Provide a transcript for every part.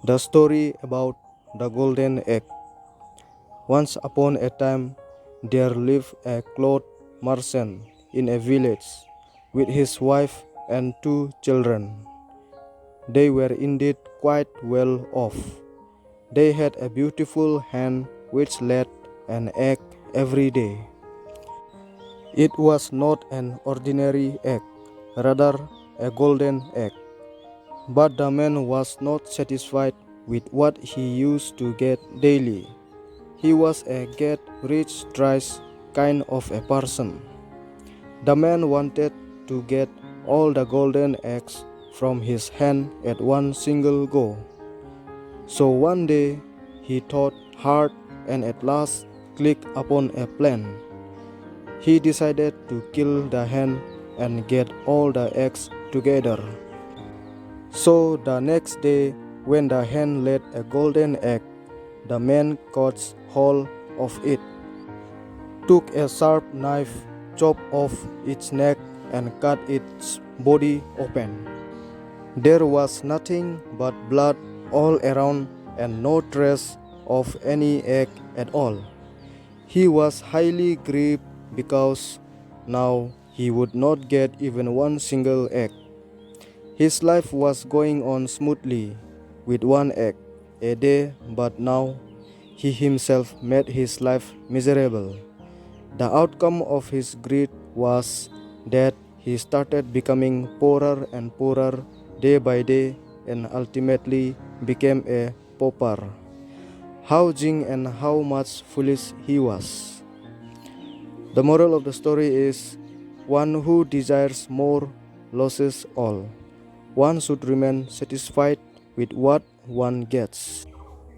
The story about the golden egg. Once upon a time, there lived a cloth merchant in a village with his wife and two children. They were indeed quite well off. They had a beautiful hen which laid an egg every day. It was not an ordinary egg, rather a golden egg. But the man was not satisfied with what he used to get daily. He was a get rich twice kind of a person. The man wanted to get all the golden eggs from his hen at one single go. So one day he thought hard and at last clicked upon a plan. He decided to kill the hen and get all the eggs together. So the next day, when the hen laid a golden egg, the man caught hold of it, took a sharp knife, chopped off its neck, and cut its body open. There was nothing but blood all around and no trace of any egg at all. He was highly grieved because now he would not get even one single egg. His life was going on smoothly with one egg a day, but now he himself made his life miserable. The outcome of his greed was that he started becoming poorer and poorer day by day and ultimately became a pauper. How jing and how much foolish he was. The moral of the story is one who desires more loses all. One should remain satisfied with what one gets.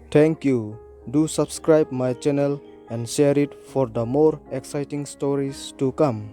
Thank you. Do subscribe my channel and share it for the more exciting stories to come.